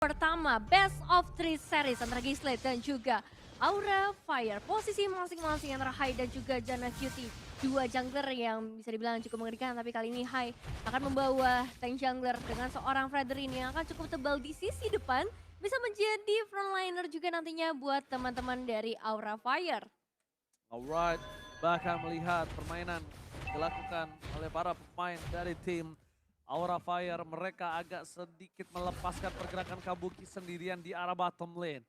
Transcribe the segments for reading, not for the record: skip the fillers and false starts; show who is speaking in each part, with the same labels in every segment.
Speaker 1: pertama Best of 3 series antara Gislet dan juga Aura Fire. Posisi masing-masing antara Hai dan juga Jana Cutie. Dua jungler yang bisa dibilang cukup mengerikan, tapi kali ini Hai akan membawa tank jungler dengan seorang Fredrin yang akan cukup tebal di sisi depan. Bisa menjadi frontliner juga nantinya buat teman-teman dari Aura Fire.
Speaker 2: Alright, bahkan melihat permainan dilakukan oleh para pemain dari tim Aura Fire, mereka agak sedikit melepaskan pergerakan Kabuki sendirian di arah bottom lane.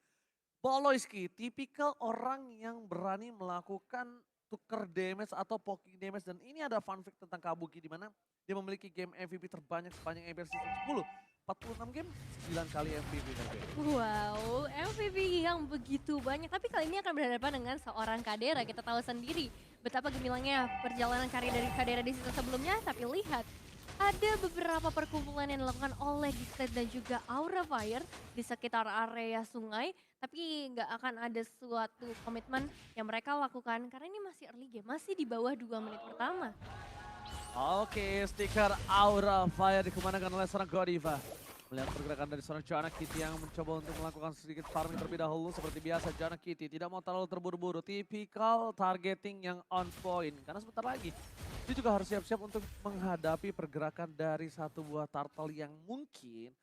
Speaker 2: Boloiski, tipikal orang yang berani melakukan tuker damage atau poking damage, dan ini ada fun fact tentang Kabuki di mana dia memiliki game MVP terbanyak sepanjang MPL Season 10. 46 game, 9 kali MVP.
Speaker 1: Wow, MVP yang begitu banyak. Tapi kali ini akan berhadapan dengan seorang Kadera. Kita tahu sendiri betapa gemilangnya perjalanan karir dari Kadera di season sebelumnya. Tapi lihat, ada beberapa perkumpulan yang dilakukan oleh Gixlet dan juga Aura Fire di sekitar area sungai. Tapi nggak akan ada suatu komitmen yang mereka lakukan karena ini masih early game, masih di bawah 2 menit pertama.
Speaker 2: Oke, stiker Aura Fire dikemanakan oleh seorang Godiva. Melihat pergerakan dari seorang Jana Kitty yang mencoba untuk melakukan sedikit farming terlebih dahulu. Seperti biasa Jana Kitty tidak mau terlalu terburu-buru. Tipikal targeting yang on point. Karena sebentar lagi dia juga harus siap-siap untuk menghadapi pergerakan dari satu buah turtle yang mungkin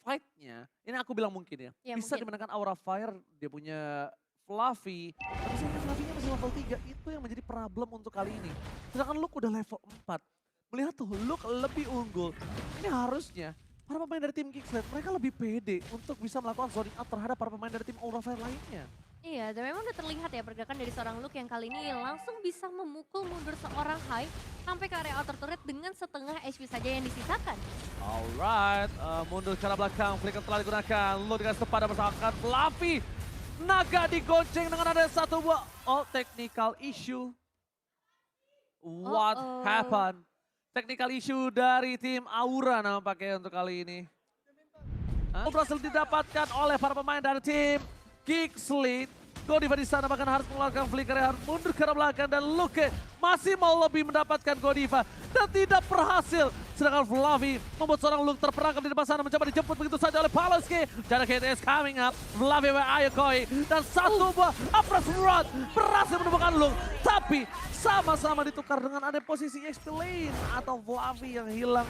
Speaker 2: fight-nya, ini aku bilang mungkin ya, bisa
Speaker 1: mungkin.
Speaker 2: dimenangkan Aura Fire. Dia punya Fluffy, tapi sayangnya Fluffy-nya masih level 3. Itu yang menjadi problem untuk kali ini. Sedangkan Luke udah level 4. Melihat tuh Luke lebih unggul. Ini harusnya para pemain dari tim Geekslet, mereka lebih pede untuk bisa melakukan zoning out terhadap para pemain dari tim Aura Fire lainnya.
Speaker 1: Iya, dan memang udah terlihat ya pergerakan dari seorang Luke yang kali ini langsung bisa memukul mundur seorang Hai sampai ke area outer turret dengan setengah HP saja yang disisakan.
Speaker 2: Alright, mundur ke arah belakang, flicker telah digunakan. Lu dengan sepadan bersamakan Fluffy. Naga digonceng dengan ada satu buah technical issue. What happened? Technical issue dari tim Aura nampaknya untuk kali ini. Berhasil didapatkan oleh para pemain dari tim Geekslit. Godiva di sana bahkan harus mengeluarkan flicker yang harus mundur ke arah belakang, dan Luke masih mau lebih mendapatkan Godiva dan tidak berhasil. Sedangkan Fluffy membuat seorang Luke terperangkap di depan sana, mencoba dijemput begitu saja oleh Paloski. Jana KTS coming up, Fluffy where are you going? Dan satu buah Apres Rod berhasil menemukan Luke, tapi sama-sama ditukar dengan ada posisi XP lane atau Fluffy yang hilang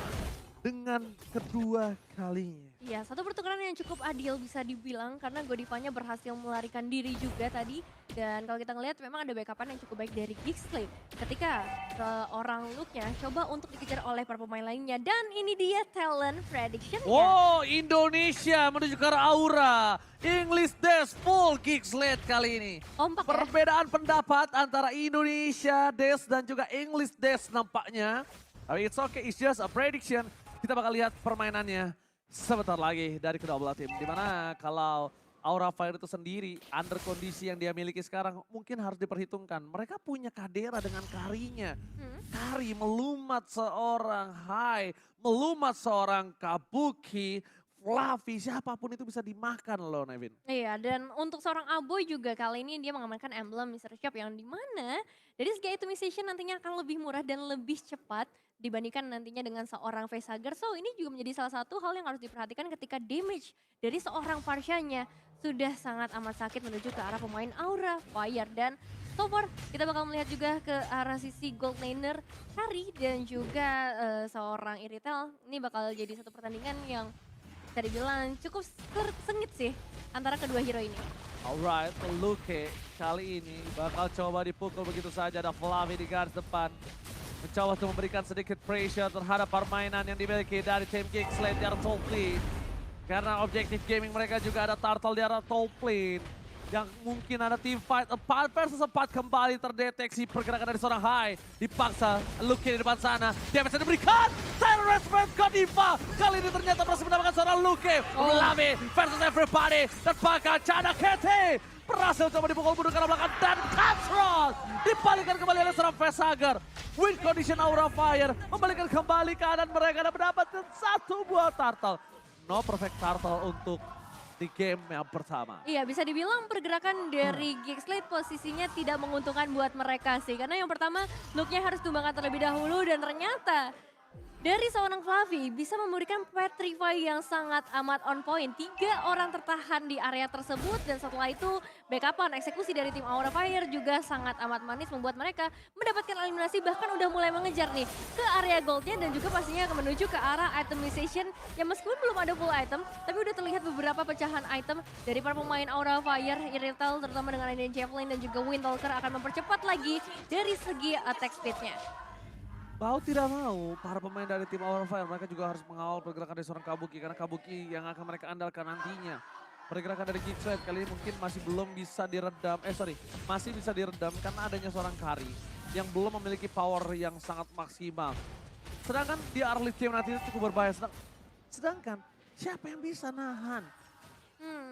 Speaker 2: dengan kedua kalinya.
Speaker 1: Iya, satu pertukaran yang cukup adil bisa dibilang karena Godivanya berhasil melarikan diri juga tadi. Dan kalau kita ngelihat memang ada backupan yang cukup baik dari Geekslet ketika seorang Luke-nya coba untuk dikejar oleh para pemain lainnya. Dan ini dia talent prediction-nya.
Speaker 2: Wow, Indonesia menuju ke arah Aura. English Dash full Geekslet kali ini.
Speaker 1: Kompak ya?
Speaker 2: Perbedaan pendapat antara Indonesia Dash dan juga English Dash nampaknya. Tapi it's okay, it's just a prediction. Kita bakal lihat permainannya sebentar lagi dari kedua belah tim. Dimana kalau Aura Fire itu sendiri under kondisi yang dia miliki sekarang mungkin harus diperhitungkan. Mereka punya Kadera dengan Karinya. Kari melumat seorang Hai, melumat seorang Kabuki, Fluffy, siapapun itu bisa dimakan loh Nevin.
Speaker 1: Iya, dan untuk seorang Aboy juga kali ini dia mengamankan emblem Mr. Shop yang dimana dari segi itemization nantinya akan lebih murah dan lebih cepat dibandingkan nantinya dengan seorang Facehager. So ini juga menjadi salah satu hal yang harus diperhatikan ketika damage dari seorang Farshanya sudah sangat amat sakit menuju ke arah pemain Aura Fire. Dan so far kita bakal melihat juga ke arah sisi gold laner Kari dan juga seorang Iritel. Ini bakal jadi satu pertandingan yang bisa dibilang cukup sengit sih antara kedua hero ini.
Speaker 2: Alright, Luke kali ini bakal coba dipukul begitu saja. Ada Fluffy di garis depan. Mencoba untuk memberikan sedikit pressure terhadap permainan yang dimiliki dari tim Geekslet di arah top lane. Karena objektif gaming mereka juga ada Turtle di arah top lane. Yang mungkin ada team fight 4 versus 4 kembali terdeteksi pergerakan dari seorang Hai. Dipaksa, Luke di depan sana. Dia bisa diberikan. Silent Respect Godiva. Kali ini ternyata berhasil mendapatkan seorang Luke. Lami versus everybody. Dan bahkan Jana KT berhasil coba dipukul mundur ke arah belakang. Dan Cutthroat dibalikan kembali oleh seorang Facehager. Win condition Aura Fire membalikan kembali keadaan mereka dan mendapatkan satu buah turtle. No perfect turtle untuk di game yang pertama.
Speaker 1: Iya, bisa dibilang pergerakan dari Geekslet posisinya tidak menguntungkan buat mereka sih. Karena yang pertama, Luke-nya harus tumbangkan terlebih dahulu dan ternyata Dari seorang Fluffy bisa memberikan Petrify yang sangat amat on point. 3 orang tertahan di area tersebut dan setelah itu backupan eksekusi dari tim Aura Fire juga sangat amat manis membuat mereka mendapatkan eliminasi bahkan udah mulai mengejar nih ke area goldnya dan juga pastinya akan menuju ke arah itemization yang meskipun belum ada full item tapi udah terlihat beberapa pecahan item dari para pemain Aura Fire, Irrital terutama dengan Aiden Javelin dan juga Windtalker akan mempercepat lagi dari segi attack speednya.
Speaker 2: Mau tidak mau, para pemain dari tim Aura Fire mereka juga harus mengawal pergerakan dari seorang Kabuki karena Kabuki yang akan mereka andalkan nantinya. Pergerakan dari Geeksled kali ini mungkin masih belum bisa diredam, masih bisa diredam karena adanya seorang Kari yang belum memiliki power yang sangat maksimal. Sedangkan di early game nanti itu cukup berbahaya. Sedangkan siapa yang bisa nahan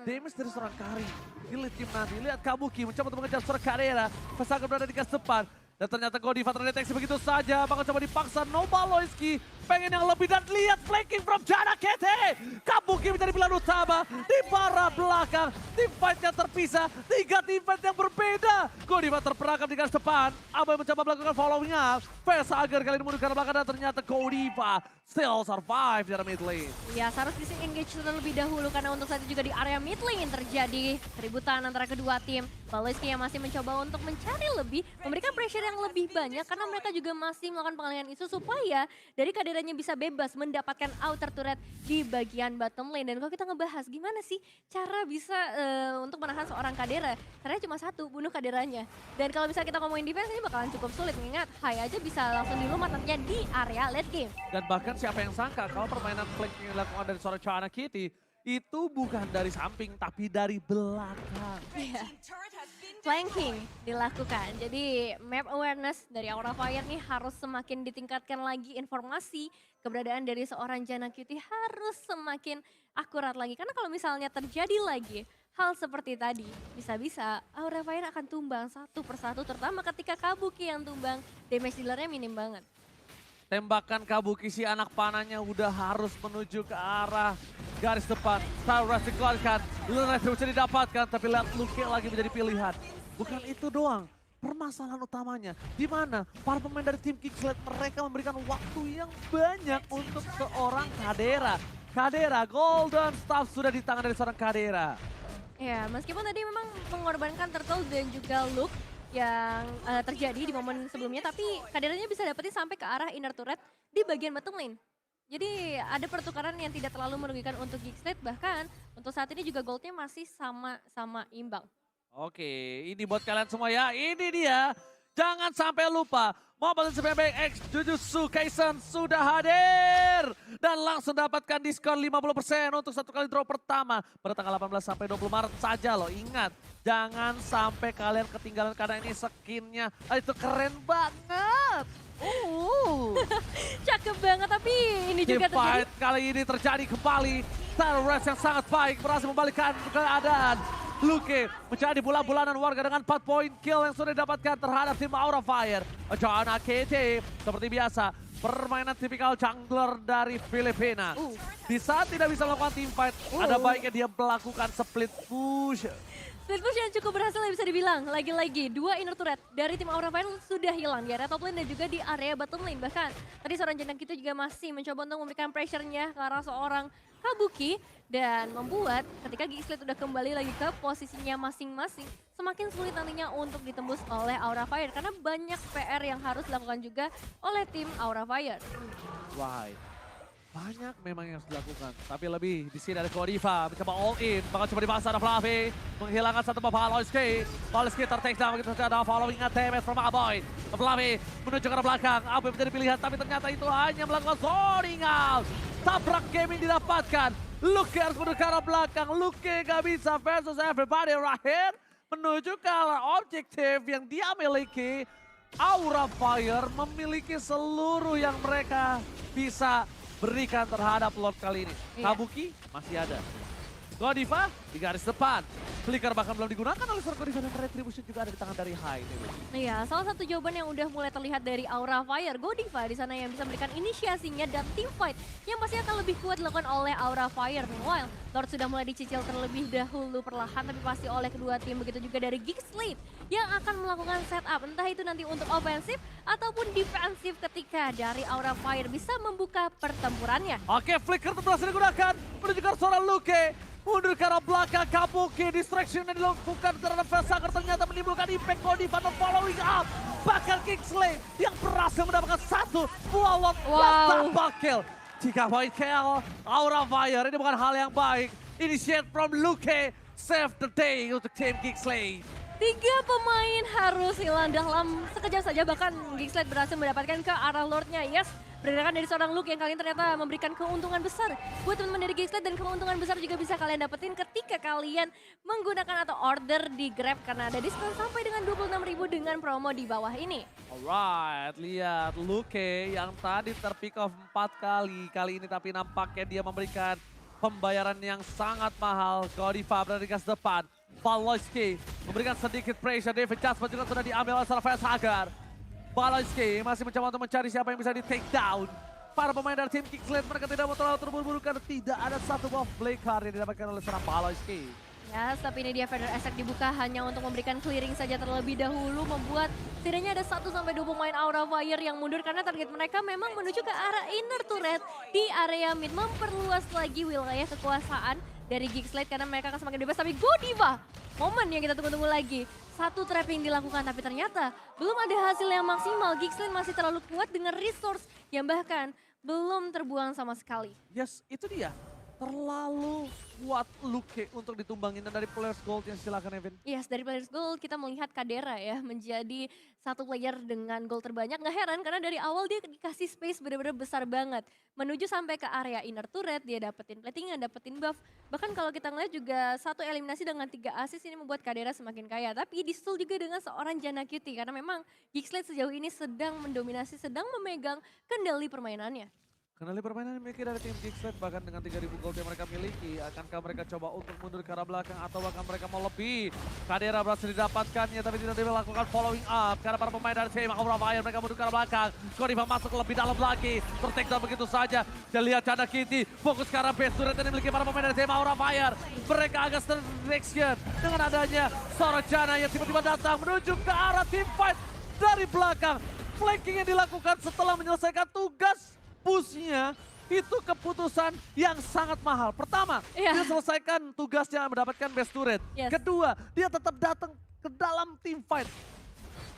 Speaker 2: damage dari seorang Kari di lead game nanti? Lihat Kabuki mencoba untuk mengejar seorang Karera, Pesaga berada di gas depan. Dan ternyata Godiva terdeteksi begitu saja, bakal coba dipaksa Nova Loiski. Pengen yang lebih dan lihat flanking from Jana Kete. Kabuki menjadi pilihan utama di para belakang. Team fight-nya terpisah, 3 team fight yang berbeda. Godiva terperangkap di garis depan. Abai mencoba melakukan following up. Agar kali ini mundur ke belakang dan ternyata Godiva still survive dari mid lane.
Speaker 1: Ya, harus disengage terlebih dahulu karena untuk saat itu juga di area mid lane terjadi keributan antara kedua tim. Baloiski yang masih mencoba untuk mencari lebih, memberikan pressure yang lebih banyak karena mereka juga masih melakukan pengalihan isu supaya dari kehadirannya bisa bebas mendapatkan outer turret di bagian bottom lane. Dan kalau kita ngebahas gimana sih cara bisa untuk menahan seorang Kadera, caranya cuma satu, bunuh Kaderanya. Dan kalau misalnya kita ngomongin defense ini bakalan cukup sulit, mengingat Hai aja bisa langsung dilumat nantinya di area late game.
Speaker 2: Dan bahkan siapa yang sangka kalau permainan flanking yang dilakukan dari seorang Chana Kitty itu bukan dari samping tapi dari belakang.
Speaker 1: Iya. Flanking dilakukan. Jadi map awareness dari Aura Fire nih harus semakin ditingkatkan lagi, informasi keberadaan dari seorang Jana Cutie harus semakin akurat lagi. Karena kalau misalnya terjadi lagi hal seperti tadi, bisa-bisa Aura Fire akan tumbang satu persatu, terutama ketika Kabuki yang tumbang, damage dealernya minim banget.
Speaker 2: Tembakan Kabuki si anak panahnya udah harus menuju ke arah garis depan. Star Rush dikeluarkan, Lunar bisa didapatkan, tapi lihat Luke lagi menjadi pilihan. Bukan itu doang, permasalahan utamanya di mana para pemain dari tim Geeksled mereka memberikan waktu yang banyak untuk seorang Kadera. Kadera, Golden Staff sudah di tangan dari seorang Kadera.
Speaker 1: Ya, meskipun tadi memang mengorbankan Turtle dan juga Luke yang terjadi di momen sebelumnya, tapi Kaderanya bisa dapetin sampai ke arah inner turret di bagian bottom lane. Jadi ada pertukaran yang tidak terlalu merugikan untuk Geeksled, bahkan untuk saat ini juga goldnya masih sama-sama imbang.
Speaker 2: Oke, ini buat kalian semua ya, ini dia. Jangan sampai lupa, Mobile Legends X Jujutsu Kaisen sudah hadir. Dan langsung dapatkan diskon 50% untuk satu kali draw pertama pada tanggal 18 sampai 20 Maret saja loh. Ingat, jangan sampai kalian ketinggalan karena ini skinnya itu keren banget.
Speaker 1: Cakep banget, tapi ini juga
Speaker 2: Team fight
Speaker 1: terjadi.
Speaker 2: kali ini terjadi kembali. Star Rush yang sangat baik berhasil membalikkan keadaan. Luke menjadi bola-bulanan warga dengan 4 poin kill yang sudah didapatkan terhadap tim Aura Fire. Jana KT seperti biasa permainan tipikal jungler dari Filipina. Di saat tidak bisa melakukan team fight, ada baiknya dia melakukan split push.
Speaker 1: Split push yang cukup berhasil ya bisa dibilang. Lagi-lagi 2 inner turret dari tim Aura Fire sudah hilang di area top lane dan juga di area bottom lane. Bahkan tadi seorang Jana kita juga masih mencoba untuk memberikan pressure-nya ke arah seorang Kabuki dan membuat ketika Geeksled udah kembali lagi ke posisinya masing-masing semakin sulit nantinya untuk ditembus oleh Aura Fire karena banyak PR yang harus dilakukan juga oleh tim Aura Fire.
Speaker 2: Why? Banyak memang yang harus dilakukan, tapi lebih di sini ada Godiva mencoba all in, bakal coba dipaksa ada Fluffy menghilangkan satu bapak Loiski. Loiski ter-take down begitu saja, ada following damage from Aboy. Fluffy menuju ke arah belakang, Aboy menjadi pilihan tapi ternyata itu hanya melakukan zoning out. Tabrak gaming didapatkan, Luke harus menuju ke arah belakang, Luke gak bisa versus everybody right here. Menuju ke arah objektif yang dia miliki, Aura Fire memiliki seluruh yang mereka bisa berikan terhadap Lord kali ini.
Speaker 1: Iya.
Speaker 2: Kabuki masih ada. Godiva di garis depan. Flicker bahkan belum digunakan oleh seorang Godiva dan Retribution juga ada di tangan dari Hai.
Speaker 1: Iya, salah satu jawaban yang udah mulai terlihat dari Aura Fire, Godiva di sana yang bisa memberikan inisiasinya dan team fight yang pasti akan lebih kuat dilakukan oleh Aura Fire. Meanwhile, Lord sudah mulai dicicil terlebih dahulu perlahan tapi pasti oleh kedua tim, begitu juga dari Geek Slate yang akan melakukan setup entah itu nanti untuk ofensif ataupun defensif ketika dari Aura Fire bisa membuka pertempurannya.
Speaker 2: Oke, Flicker berhasil digunakan menuju ke seorang Luke. Mundur ke arah belakang, Kabuki, distraction yang dilakukan terhadap Vesager ternyata menimbulkan impact Godiva dan following up. Bahkan Kingsley yang berhasil mendapatkan satu buah lot double kill. 3 point kill, Aura Fire, ini bukan hal yang baik. Initiate from Luke, save the day untuk tim Kingsley.
Speaker 1: 3 pemain harus hilang dalam sekejap saja, bahkan Geek Slate berhasil mendapatkan ke arah Lordnya. Yes, berdasarkan dari seorang Luke yang kalian ternyata memberikan keuntungan besar buat teman-teman dari Geek Slate, dan keuntungan besar juga bisa kalian dapetin ketika kalian menggunakan atau order di Grab karena ada diskon sampai dengan 26.000 dengan promo di bawah ini.
Speaker 2: Alright, lihat Luke yang tadi terpick off 4 kali ini tapi nampaknya dia memberikan pembayaran yang sangat mahal. Godiva berada di gas depan. Valoisky memberikan sedikit pressure. David Jasper juga sudah diambil oleh Vesager. Valoisky masih mencoba untuk mencari siapa yang bisa di take down. Para pemain dari tim Geek Slate mereka tidak mau terlalu terburu-buru karena tidak ada satu buah play card yang didapatkan oleh seorang Valoisky.
Speaker 1: Ya, tapi ini dia Feather Attack dibuka hanya untuk memberikan clearing saja terlebih dahulu, membuat setidaknya ada 1-2 pemain Aura Fire yang mundur karena target mereka memang menuju ke arah inner turret di area mid, memperluas lagi wilayah kekuasaan dari Geek Slate karena mereka akan semakin bebas. Tapi Godiva, momen yang kita tunggu-tunggu lagi. Satu trapping dilakukan tapi ternyata belum ada hasil yang maksimal. Geek Slate masih terlalu kuat dengan resource yang bahkan belum terbuang sama sekali.
Speaker 2: Yes, itu dia. Terlalu kuat Luke untuk ditumbangin. Dan dari Players Gold yang silakan Evan.
Speaker 1: Yes, dari Players Gold kita melihat Kadera ya menjadi satu player dengan gol terbanyak. Nggak heran karena dari awal dia dikasih space benar-benar besar banget. Menuju sampai ke area inner turret, dia dapetin platingan, dapetin buff. Bahkan kalau kita ngeliat juga satu eliminasi dengan 3 assist ini membuat Kadera semakin kaya. Tapi disusul juga dengan seorang Janna Cutie karena memang Geek Slate sejauh ini sedang mendominasi, sedang memegang kendali permainannya.
Speaker 2: Kendali permainan yang dimiliki dari tim Geek Slate bahkan dengan 3.000 gold yang mereka miliki. Akankah mereka coba untuk mundur ke arah belakang atau bahkan mereka mau lebih? Kadera berhasil didapatkannya tapi tidak dilakukan following up. Karena para pemain dari tim Aura Fire mereka mundur ke arah belakang. Godiva masuk lebih dalam lagi. Tertake down begitu saja. Dan lihat Janna Cutie fokus ke arah base turret yang dimiliki para pemain dari tim Aura Fire. Mereka agak terdistraction dengan adanya seorang Janna yang tiba-tiba datang menuju ke arah team fight dari belakang. Flanking yang dilakukan setelah menyelesaikan tugas pushnya itu keputusan yang sangat mahal. Pertama, dia selesaikan tugasnya mendapatkan base turret. Kedua, dia tetap datang ke dalam team fight.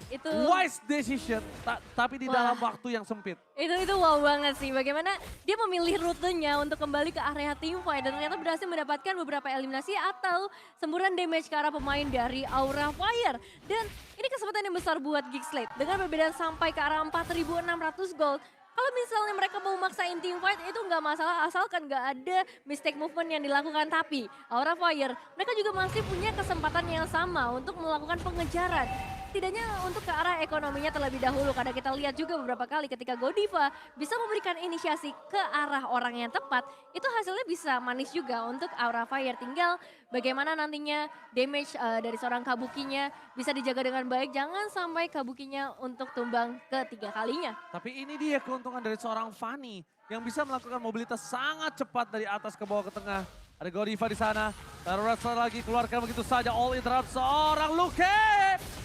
Speaker 1: Itu
Speaker 2: wise decision, tapi di dalam waktu yang sempit.
Speaker 1: Itu wow banget sih, bagaimana dia memilih rutenya untuk kembali ke area team fight dan ternyata berhasil mendapatkan beberapa eliminasi atau semburan damage ke arah pemain dari Aura Fire. Dan ini kesempatan yang besar buat Geek Slate dengan perbedaan sampai ke arah 4.600 gold. Kalau misalnya mereka mau maksain team fight itu nggak masalah asalkan nggak ada mistake movement yang dilakukan. Tapi Aura Fire mereka juga masih punya kesempatan yang sama untuk melakukan pengejaran. Setidaknya untuk ke arah ekonominya terlebih dahulu karena kita lihat juga beberapa kali ketika Godiva bisa memberikan inisiasi ke arah orang yang tepat, itu hasilnya bisa manis juga untuk Aura Fire. Tinggal bagaimana nantinya damage dari seorang Kabukinya bisa dijaga dengan baik, jangan sampai Kabukinya untuk tumbang ketiga kalinya.
Speaker 2: Tapi ini dia keuntungan dari seorang Fanny yang bisa melakukan mobilitas sangat cepat dari atas ke bawah ke tengah. Ada Godiva di sana, Terus lagi keluarkan begitu saja all in terhadap seorang Luke.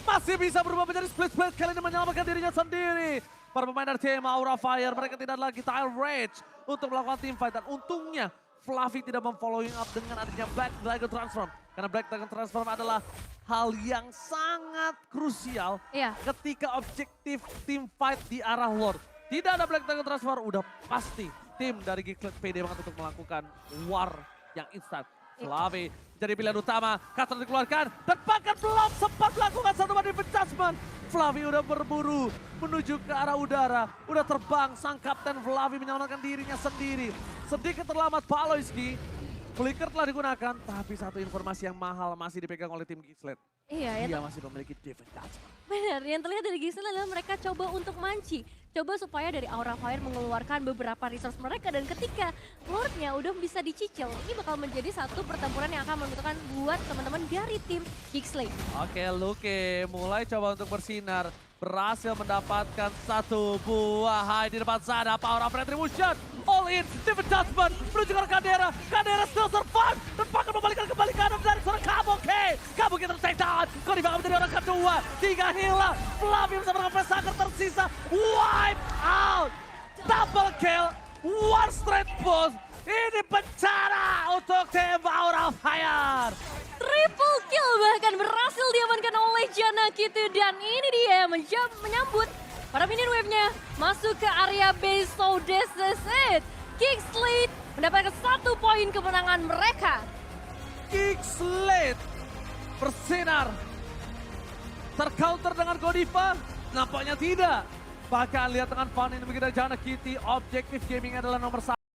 Speaker 2: Masih bisa berubah menjadi split-split, kali ini menyelamatkan dirinya sendiri. Para pemain dari tim Aura Fire, mereka tidak lagi tile rage untuk melakukan team fight. Dan untungnya Fluffy tidak memfollowing up dengan adanya Black Dragon Transform. Karena Black Dragon Transform adalah hal yang sangat krusial ketika objektif team fight di arah Lord. Tidak ada Black Dragon Transform, udah pasti tim dari Geek Slate pede banget untuk melakukan war yang instan. Fluffy jadi pilihan utama, Cutter dikeluarkan dan bahkan belum sempat melakukan satu body adjustment. Fluffy udah berburu menuju ke arah udara, udah terbang sang kapten Fluffy menyelamatkan dirinya sendiri. Sedikit terlambat Valoisky, flicker telah digunakan tapi satu informasi yang mahal masih dipegang oleh tim Geek Slate.
Speaker 1: Iya,
Speaker 2: dia masih memiliki defense.
Speaker 1: Benar, yang terlihat dari Geek Slate adalah mereka coba untuk manci. coba supaya dari Aura Fire mengeluarkan beberapa resource mereka, dan ketika Lordnya udah bisa dicicil, ini bakal menjadi satu pertempuran yang akan menentukan buat teman-teman dari tim Kingsley.
Speaker 2: Oke, Luke mulai coba untuk bersinar. Berhasil mendapatkan satu buah high di depan sana. Power of Retribution. All in. Steven Dustman menuju ke Kadera. Kadera still survive. Dan bahkan membalikan kembali ke Adam dari seorang Kabuki. Kabuki ter-take down. Cody bakal menjadi orang kedua. 3 hilang. Fluffy bersama dengan Pesaker tersisa. Wipe out. Double kill. One straight push. Ini bencana untuk tim Power of Fire.
Speaker 1: Triple kill bahkan berhasil diamankan oleh Janakitu, dan ini dia menyambut para minion wave-nya masuk ke area base. So this is it. Kingsley mendapatkan 1 poin kemenangan mereka.
Speaker 2: Kingsley bersinar. Tercounter dengan Godiva? Nampaknya tidak. Bahkan lihat dengan Fanny begitu Jana Kitty, objektif gaming adalah nomor 1.